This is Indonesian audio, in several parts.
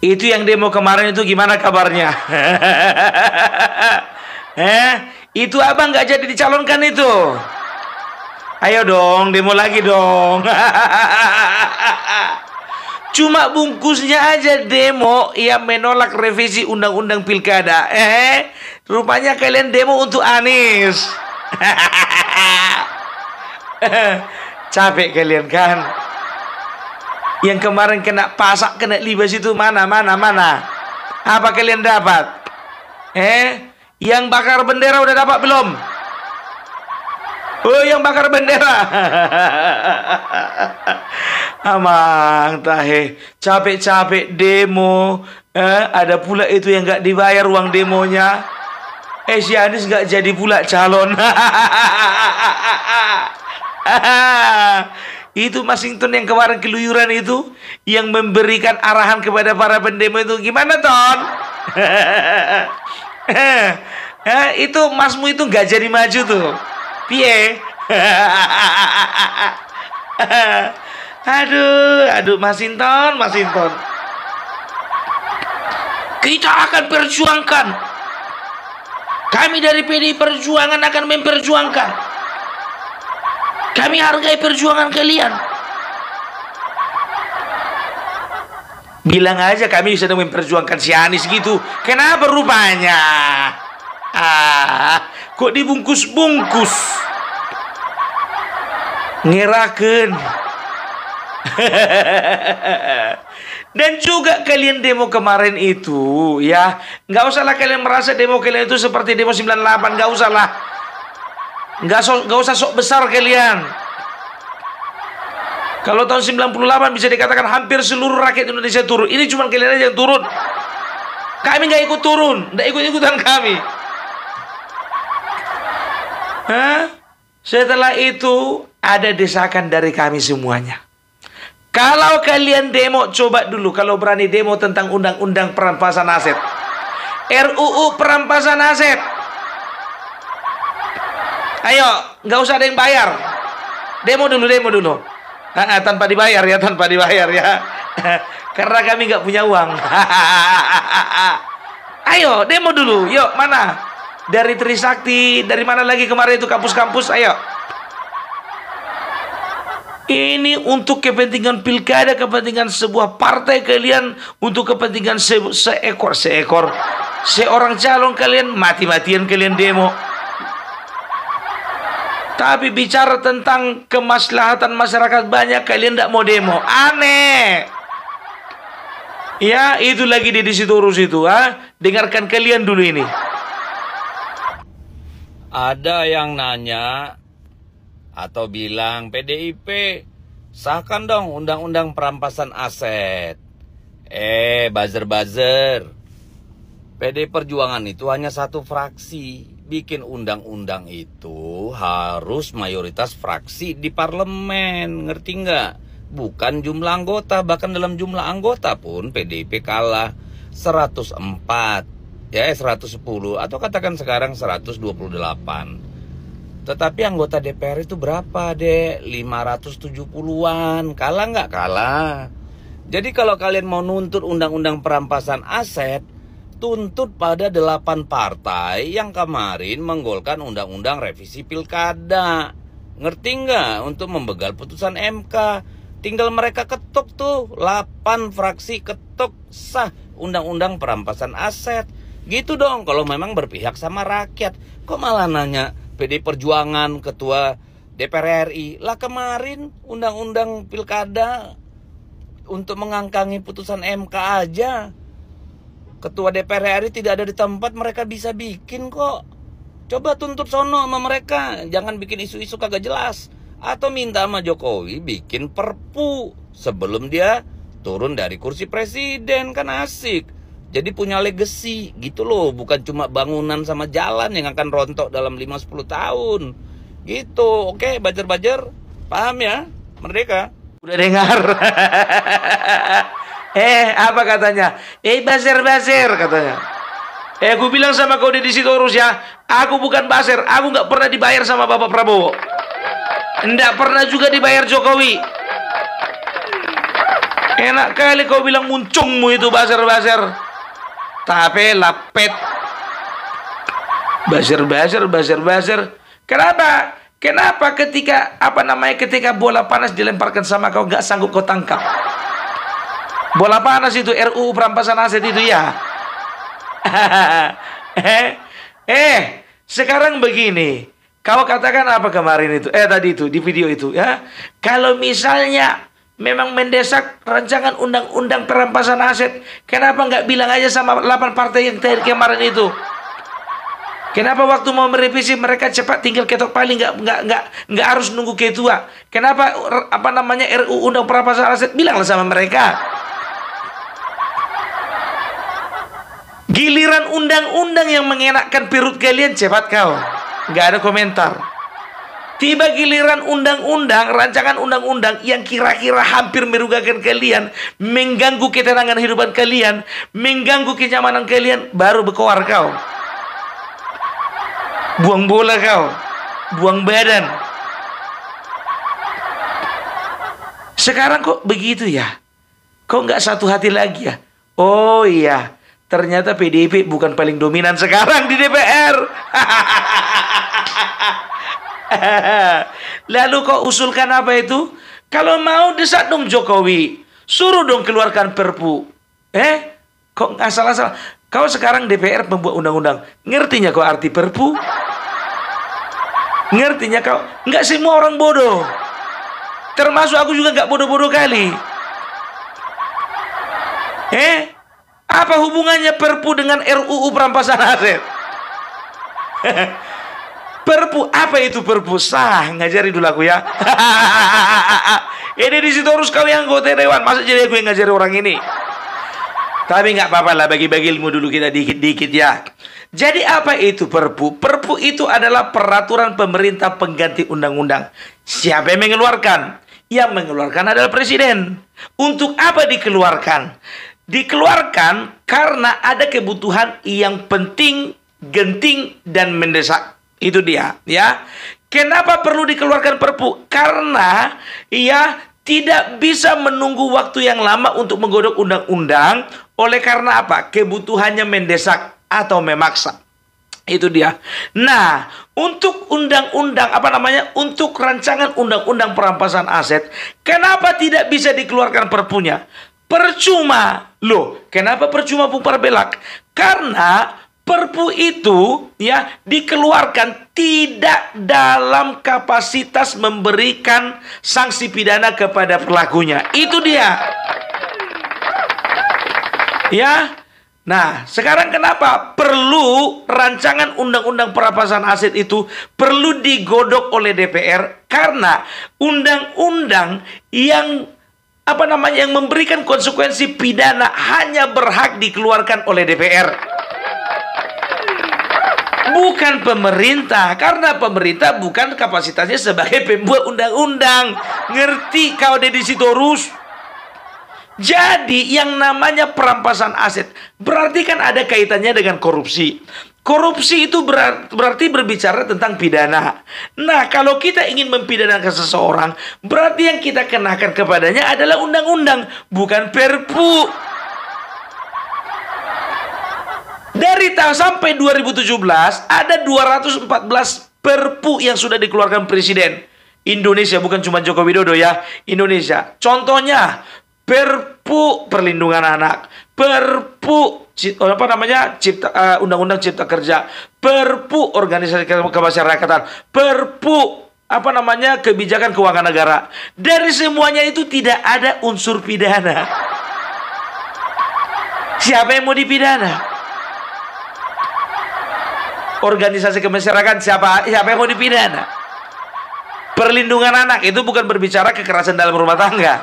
Itu yang demo kemarin itu gimana kabarnya? Itu abang nggak jadi dicalonkan itu. Ayo dong, demo lagi dong. Cuma bungkusnya aja demo yang menolak revisi undang-undang pilkada. Rupanya kalian demo untuk Anies. Capek kalian kan? Yang kemarin kena pasak, kena libas itu mana? Apa kalian dapat? Yang bakar bendera udah dapat belum? Oh, yang bakar bendera. Amang tahe, capek-capek demo, ada pula itu yang nggak dibayar uang demonya. Si Anies nggak jadi pula calon. Itu Masington yang kemarin keluyuran itu, yang memberikan arahan kepada para pendemo itu, gimana Ton? Itu masmu itu nggak jadi maju tuh. Piye? Aduh, Masinton. Kita akan perjuangkan. Kami dari PDI Perjuangan akan memperjuangkan. Kami hargai perjuangan kalian. Bilang aja kami sedang memperjuangkan si Anies gitu. Kenapa rupanya? Kok dibungkus-bungkus? Ngeraken. Dan juga kalian demo kemarin itu, ya, nggak usahlah kalian merasa demo kalian itu seperti demo 98, nggak usahlah. Nggak usah sok besar kalian. Kalau tahun 98 bisa dikatakan hampir seluruh rakyat Indonesia turun. Ini cuma kalian aja yang turun. Kami nggak ikut turun, nggak ikut-ikutan kami. Setelah itu ada desakan dari kami semuanya. Kalau kalian demo, coba dulu kalau berani demo tentang undang-undang perampasan aset, RUU perampasan aset. Ayo, nggak usah ada yang bayar. Demo dulu. Tanpa dibayar ya. Karena kami nggak punya uang. Ayo, demo dulu. Yuk, mana? Dari Trisakti, dari mana lagi kemarin itu kampus-kampus, ayo. Ini untuk kepentingan pilkada, kepentingan sebuah partai kalian, untuk kepentingan seorang calon kalian, mati-matian kalian demo. Tapi bicara tentang kemaslahatan masyarakat banyak, kalian tidak mau demo. Aneh. Ya, itu lagi di Sitorus itu. Dengarkan kalian dulu ini. Ada yang nanya atau bilang, PDIP sahkan dong undang-undang perampasan aset. Buzzer. PDI Perjuangan itu hanya satu fraksi. Bikin undang-undang itu harus mayoritas fraksi di parlemen. Ngerti nggak? Bukan jumlah anggota. Bahkan dalam jumlah anggota pun PDIP kalah 104. 110. Atau katakan sekarang 128. Tetapi anggota DPR itu berapa, Dek? 570-an. Kalah nggak? Kalah. Jadi kalau kalian mau nuntut undang-undang perampasan aset, tuntut pada 8 partai yang kemarin menggolkan undang-undang revisi pilkada. Ngerti nggak? Untuk membegal putusan MK. Tinggal mereka ketuk tuh. 8 fraksi ketuk sah undang-undang perampasan aset. Gitu dong kalau memang berpihak sama rakyat. Kok malah nanya PDI Perjuangan, Ketua DPR RI. Lah kemarin undang-undang pilkada untuk mengangkangi putusan MK aja, Ketua DPR RI tidak ada di tempat, mereka bisa bikin kok. Coba tuntut sono sama mereka. Jangan bikin isu-isu kagak jelas. Atau minta sama Jokowi bikin perpu sebelum dia turun dari kursi presiden. Kan asik. Jadi punya legacy gitu loh, bukan cuma bangunan sama jalan yang akan rontok dalam 5-10 tahun. Gitu, oke, bajar-bajar, paham ya, Merdeka? Udah dengar? Apa katanya? Buzzer katanya. Aku bilang sama kau di Sitorus ya, aku bukan buzzer, aku nggak pernah dibayar sama Bapak Prabowo. Nggak pernah juga dibayar Jokowi. Enak kali kau bilang muncungmu itu bazar-bazar. Tapi lapet. Bazar-bazar. Kenapa? Kenapa ketika ketika bola panas dilemparkan sama kau nggak sanggup kau tangkap? Bola panas itu RUU perampasan aset itu ya. Sekarang begini. Kau katakan apa kemarin itu? Tadi itu di video itu ya. Kalau misalnya memang mendesak rancangan undang-undang perampasan aset, kenapa nggak bilang aja sama 8 partai yang kemarin itu? Kenapa waktu mau merevisi mereka cepat tinggal ketok paling, nggak harus nunggu ketua? Kenapa RUU undang perampasan aset, bilanglah sama mereka. Giliran undang-undang yang mengenakkan perut kalian, cepat kau, nggak ada komentar. Tiba giliran undang-undang, rancangan undang-undang yang kira-kira hampir merugikan kalian, mengganggu ketenangan hidupan kalian, mengganggu kenyamanan kalian, baru berkoar kau. Buang bola kau, buang badan. Sekarang kok begitu ya? Kok nggak satu hati lagi ya? Oh iya, ternyata PDIP bukan paling dominan sekarang di DPR. Lalu kok usulkan apa itu? Kalau mau desak dong Jokowi, suruh dong keluarkan Perpu. Kok nggak salah-salah? Kau sekarang DPR pembuat undang-undang, ngertinya kau arti Perpu? Ngertinya kau? Nggak semua orang bodoh. Termasuk aku juga nggak bodoh-bodoh kali. Apa hubungannya Perpu dengan RUU perampasan aset? Perpu, apa itu Perpu? Ngajari dulu aku ya. Ini di situ harus kau yang anggota dewan. Masa jadi aku yang ngajari orang ini? Tapi nggak apa-apa lah, bagi-bagi ilmu dulu kita dikit-dikit ya. Jadi apa itu Perpu? Perpu itu adalah peraturan pemerintah pengganti undang-undang. Siapa yang mengeluarkan? Yang mengeluarkan adalah Presiden. Untuk apa dikeluarkan? Dikeluarkan karena ada kebutuhan yang penting, genting, dan mendesak. Itu dia, ya. Kenapa perlu dikeluarkan Perpu? Karena ya tidak bisa menunggu waktu yang lama untuk menggodok undang-undang. Oleh karena apa? Kebutuhannya mendesak atau memaksa. Itu dia. Nah, untuk undang-undang untuk rancangan undang-undang perampasan aset, kenapa tidak bisa dikeluarkan Perpunya? Percuma. Loh, kenapa percuma Bung Parbelak? Karena Perpu itu ya dikeluarkan tidak dalam kapasitas memberikan sanksi pidana kepada pelakunya. Itu dia. Ya. Nah, sekarang kenapa perlu rancangan undang-undang perampasan aset itu perlu digodok oleh DPR? Karena undang-undang yang yang memberikan konsekuensi pidana hanya berhak dikeluarkan oleh DPR. Bukan pemerintah, karena pemerintah bukan kapasitasnya sebagai pembuat undang-undang. Ngerti kau Deddy Sitorus? Jadi yang namanya perampasan aset berarti kan ada kaitannya dengan korupsi. Korupsi itu berarti berbicara tentang pidana. Nah, kalau kita ingin mempidanakan seseorang, berarti yang kita kenakan kepadanya adalah undang-undang, bukan Perpu. Dari tahun sampai 2017 ada 214 Perpu yang sudah dikeluarkan Presiden Indonesia, bukan cuma Joko Widodo ya, Indonesia. Contohnya Perpu perlindungan anak, Perpu Undang-Undang Cipta Kerja, Perpu organisasi kemasyarakatan, Perpu kebijakan keuangan negara. Dari semuanya itu tidak ada unsur pidana. Siapa yang mau dipidana? Organisasi kemasyarakatan, siapa yang mau dipidana? Perlindungan anak itu bukan berbicara kekerasan dalam rumah tangga.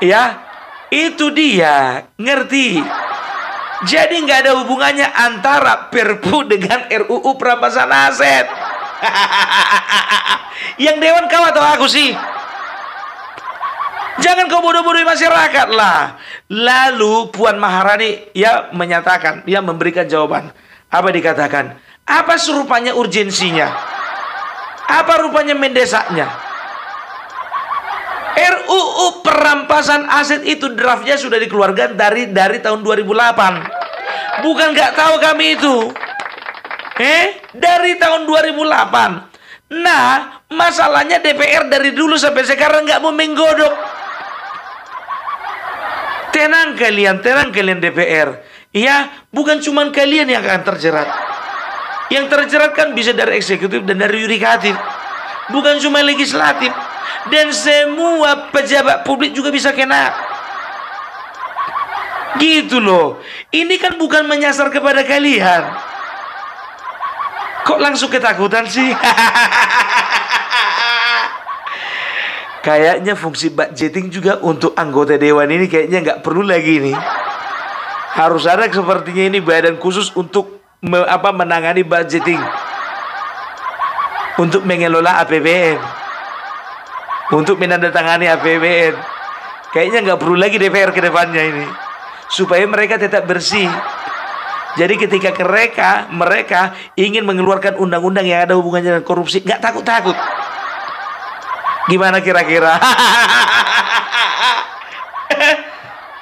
Ya, itu dia, ngerti? Jadi nggak ada hubungannya antara Perpu dengan RUU perampasan aset. Yang dewan kau atau aku sih? Jangan kau bodoh-bodohi masyarakat lah. Lalu Puan Maharani ya menyatakan, dia memberikan jawaban. Apa dikatakan? Apa serupanya urgensinya? Apa rupanya mendesaknya? RUU perampasan aset itu draftnya sudah dikeluarkan dari tahun 2008. Bukan nggak tahu kami itu. Dari tahun 2008. Nah, masalahnya DPR dari dulu sampai sekarang nggak mau menggodok. Tenang kalian DPR. Ya, bukan cuma kalian yang akan terjerat. Yang terjerat kan bisa dari eksekutif dan dari yudikatif. Bukan cuma legislatif. Dan semua pejabat publik juga bisa kena. Gitu loh. Ini kan bukan menyasar kepada kalian. Kok langsung ketakutan sih? Kayaknya fungsi budgeting juga untuk anggota dewan ini kayaknya nggak perlu lagi nih. Harus ada sepertinya ini badan khusus untuk menangani budgeting, untuk mengelola APBN, untuk menandatangani APBN. Kayaknya nggak perlu lagi DPR ke depannya ini, supaya mereka tetap bersih. Jadi ketika mereka ingin mengeluarkan undang-undang yang ada hubungannya dengan korupsi, nggak takut-takut. Gimana kira-kira?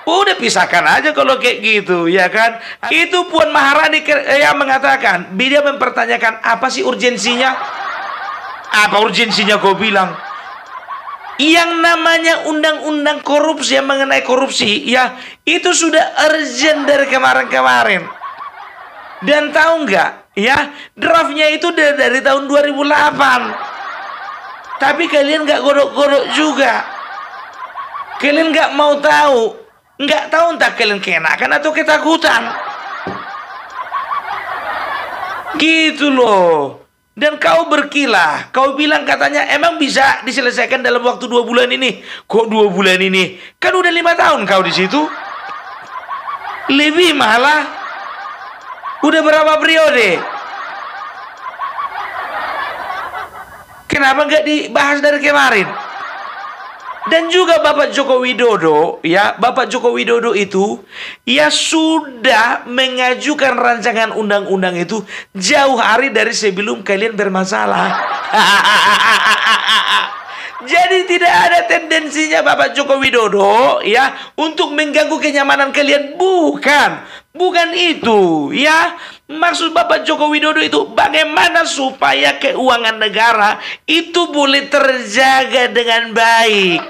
Udah pisahkan aja kalau kayak gitu, ya kan? Itu Puan Maharani yang mengatakan, dia mempertanyakan apa sih urgensinya? Apa urgensinya kau bilang? Yang namanya undang-undang korupsi, yang mengenai korupsi, ya itu sudah urgent dari kemarin-kemarin. Dan tahu nggak, ya draftnya itu dari tahun 2008. Tapi kalian nggak godok-godok juga. Kalian nggak mau tahu. Nggak tahu entah kalian kenakan atau ketakutan. Gitu loh. Dan kau berkilah. Kau bilang katanya emang bisa diselesaikan dalam waktu 2 bulan ini. Kok 2 bulan ini? Kan udah 5 tahun kau di situ. Lebih malah. Udah berapa periode? Kenapa nggak dibahas dari kemarin? Dan juga Bapak Joko Widodo, ya, Bapak Joko Widodo itu ya sudah mengajukan rancangan undang-undang itu jauh hari dari sebelum kalian bermasalah. Jadi tidak ada tendensinya Bapak Joko Widodo ya untuk mengganggu kenyamanan kalian, bukan itu, ya. Maksud Bapak Joko Widodo itu bagaimana supaya keuangan negara itu boleh terjaga dengan baik.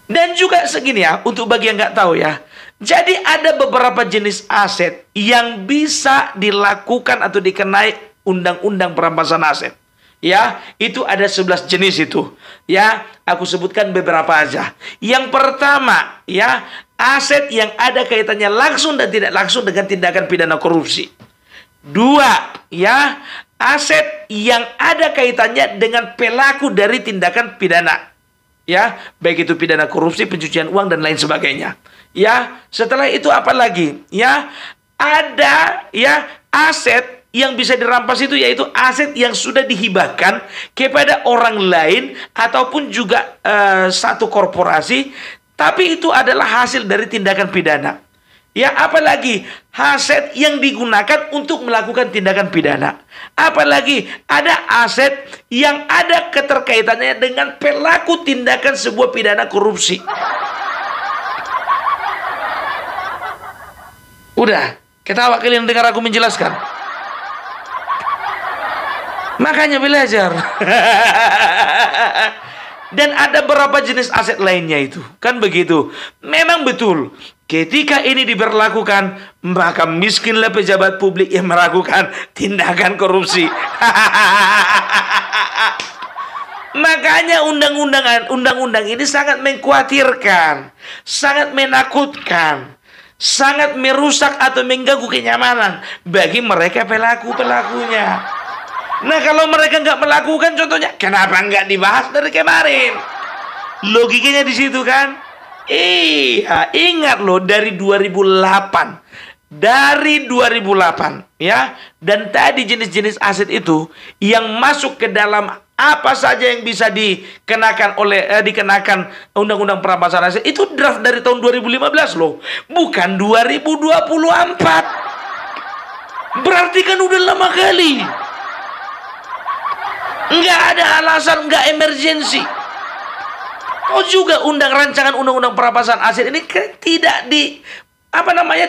Dan juga segini ya, untuk bagi yang nggak tahu ya. Jadi ada beberapa jenis aset yang bisa dilakukan atau dikenai undang-undang perampasan aset. Ya, itu ada 11 jenis itu. Ya, aku sebutkan beberapa aja. Yang pertama, ya, aset yang ada kaitannya langsung dan tidak langsung dengan tindakan pidana korupsi. 2, ya, aset yang ada kaitannya dengan pelaku dari tindakan pidana. Ya, baik itu pidana korupsi, pencucian uang dan lain sebagainya. Ya, setelah itu apa lagi? Ya, ada ya aset yang bisa dirampas itu yaitu aset yang sudah dihibahkan kepada orang lain ataupun juga satu korporasi, tapi itu adalah hasil dari tindakan pidana. Ya, apalagi aset yang digunakan untuk melakukan tindakan pidana. Apalagi ada aset yang ada keterkaitannya dengan pelaku tindakan sebuah pidana korupsi. Udah, ketawa kalian dengar aku menjelaskan. Makanya belajar. Dan ada beberapa jenis aset lainnya itu. Kan begitu. Memang betul. Ketika ini diberlakukan, maka miskinlah pejabat publik yang melakukan tindakan korupsi. Makanya undang-undang ini sangat mengkhawatirkan, sangat menakutkan, sangat merusak atau mengganggu kenyamanan bagi mereka pelaku-pelakunya. Nah, kalau mereka nggak melakukan, contohnya, kenapa nggak dibahas dari kemarin? Logikanya di situ kan? Iya, ingat loh dari 2008. Dari 2008, ya. Dan tadi jenis-jenis aset itu yang masuk ke dalam apa saja yang bisa dikenakan Undang-Undang Perampasan Aset itu draft dari tahun 2015 loh, bukan 2024. Berarti kan udah lama kali. Nggak ada alasan, nggak emergensi. Oh juga rancangan undang-undang perampasan aset ini tidak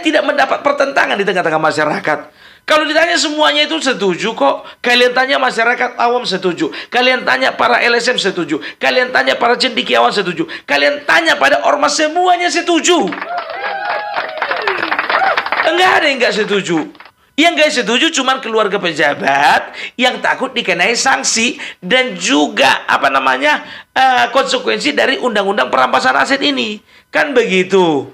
tidak mendapat pertentangan di tengah-tengah masyarakat. Kalau ditanya semuanya itu setuju kok. Kalian tanya masyarakat awam setuju. Kalian tanya para LSM setuju. Kalian tanya para cendekiawan setuju. Kalian tanya pada ormas semuanya setuju. Enggak ada yang nggak setuju. Yang nggak setuju cuman keluarga pejabat yang takut dikenai sanksi dan juga konsekuensi dari undang-undang perampasan aset ini. Kan begitu.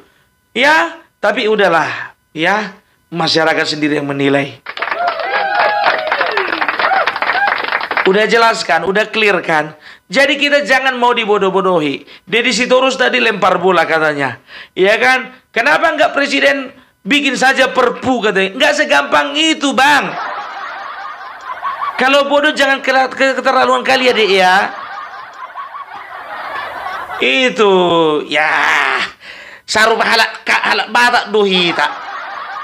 Ya, tapi udahlah, ya, masyarakat sendiri yang menilai. Udah jelas kan, udah clear kan. Jadi kita jangan mau dibodoh-bodohi. Deddy Sitorus tadi lempar bola katanya. Ya kan? Kenapa nggak presiden bikin saja perpu katanya? Nggak segampang itu, Bang. Kalau bodoh jangan keterlaluan kali ya, Dek ya. Itu ya saru halak batak dohita.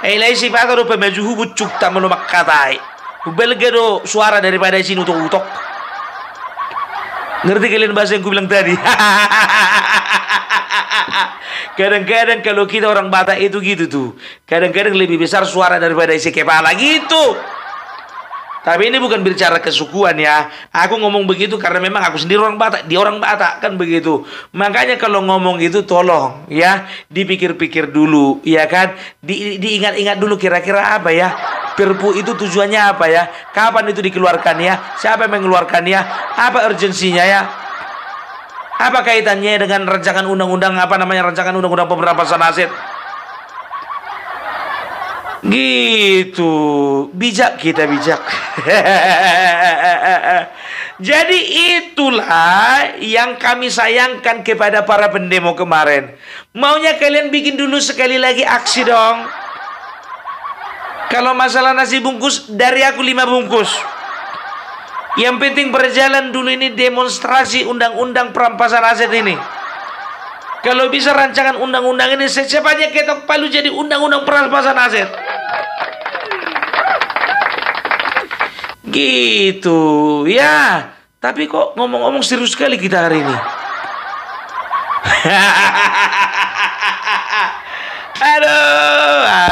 Lai si batak do pemajuhu bucuk tak melumak katai. Belga do suara daripada sini utok-utok. Ngerti kalian bahasa yang gue bilang tadi? Kadang-kadang kalau kita orang Batak itu gitu tuh. Kadang-kadang lebih besar suara daripada isi kepala gitu. Tapi ini bukan bicara kesukuan ya. Aku ngomong begitu karena memang aku sendiri orang Batak. Dia orang Batak kan begitu. Makanya kalau ngomong itu tolong ya dipikir-pikir dulu ya kan. Diingat-ingat dulu kira-kira apa ya. Perpu itu tujuannya apa ya. Kapan itu dikeluarkan ya. Siapa yang mengeluarkannya. Apa urgensinya ya. Apa kaitannya dengan rancangan undang-undang rancangan undang-undang pemerampasan aset. Gitu, bijak kita bijak. Jadi itulah yang kami sayangkan kepada para pendemo kemarin. Maunya kalian bikin dulu sekali lagi aksi dong. Kalau masalah nasi bungkus, dari aku 5 bungkus. Yang penting berjalan dulu ini demonstrasi undang-undang perampasan aset ini. Kalau bisa rancangan undang-undang ini secepatnya ketok palu jadi undang-undang perampasan aset. Gitu ya. Tapi kok ngomong-ngomong serius sekali kita hari ini.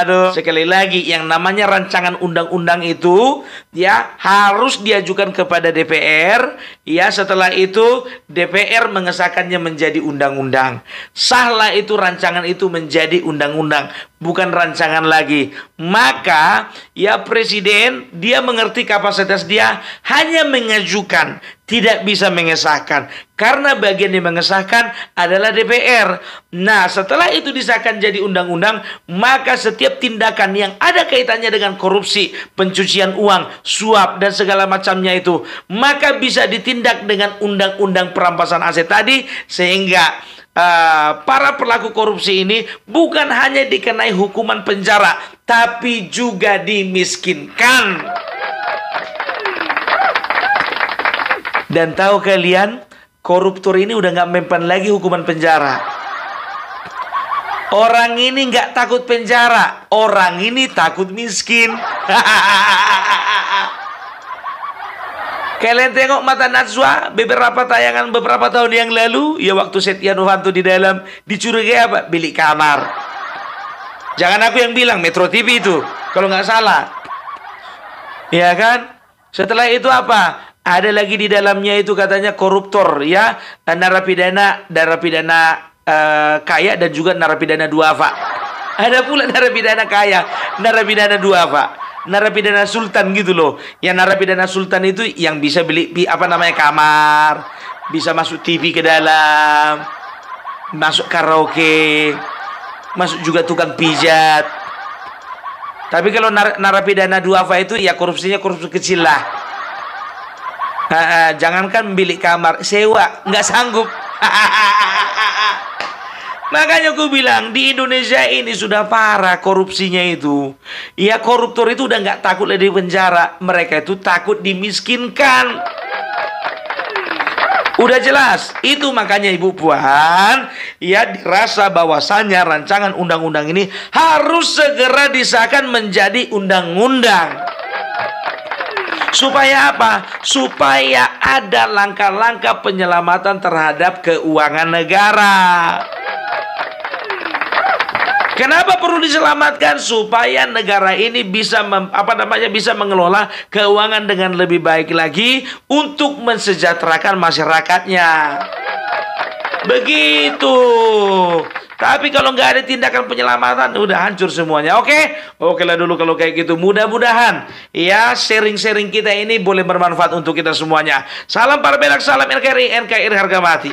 Aduh. Sekali lagi yang namanya rancangan undang-undang itu ya harus diajukan kepada DPR. Ya setelah itu DPR mengesahkannya menjadi undang-undang. Sahlah itu rancangan itu menjadi undang-undang, bukan rancangan lagi. Maka ya presiden dia mengerti kapasitas dia hanya mengajukan, tidak bisa mengesahkan. Karena bagian yang mengesahkan adalah DPR. Nah, setelah itu disahkan jadi undang-undang, maka setiap tindakan yang ada kaitannya dengan korupsi, pencucian uang, suap, dan segala macamnya itu, maka bisa ditindak dengan undang-undang perampasan aset tadi, sehingga para pelaku korupsi ini bukan hanya dikenai hukuman penjara, tapi juga dimiskinkan. Dan tahu kalian, koruptor ini udah nggak mempan lagi hukuman penjara. Orang ini nggak takut penjara, orang ini takut miskin. Kalian tengok Mata Najwa beberapa tayangan beberapa tahun yang lalu, ya waktu Setia Novanto di dalam dicurigai apa? Bilik kamar. Jangan aku yang bilang, Metro TV itu, kalau nggak salah. Ya kan? Setelah itu apa? Ada lagi di dalamnya itu katanya koruptor ya, narapidana kaya dan juga narapidana duafa. Ada pula narapidana kaya, narapidana duafa, narapidana sultan gitu loh. Yang narapidana sultan itu yang bisa beli kamar, bisa masuk TV ke dalam, masuk karaoke, masuk juga tukang pijat. Tapi kalau narapidana duafa itu ya korupsinya korupsi kecil lah. Jangankan bilik kamar, sewa nggak sanggup. Makanya aku bilang di Indonesia ini sudah parah korupsinya itu. Ya koruptor itu udah nggak takut lagi di penjara, mereka itu takut dimiskinkan. Udah jelas, itu makanya Ibu Puan ya dirasa bahwasannya rancangan undang-undang ini harus segera disahkan menjadi undang-undang. Supaya apa? Supaya ada langkah-langkah penyelamatan terhadap keuangan negara. Kenapa perlu diselamatkan? Supaya negara ini bisa bisa mengelola keuangan dengan lebih baik lagi untuk mensejahterakan masyarakatnya. Begitu. Tapi kalau nggak ada tindakan penyelamatan, udah hancur semuanya. Oke? Oke lah dulu kalau kayak gitu. Mudah-mudahan ya sharing-sharing kita ini boleh bermanfaat untuk kita semuanya. Salam para benak, salam NKRI, NKRI harga mati.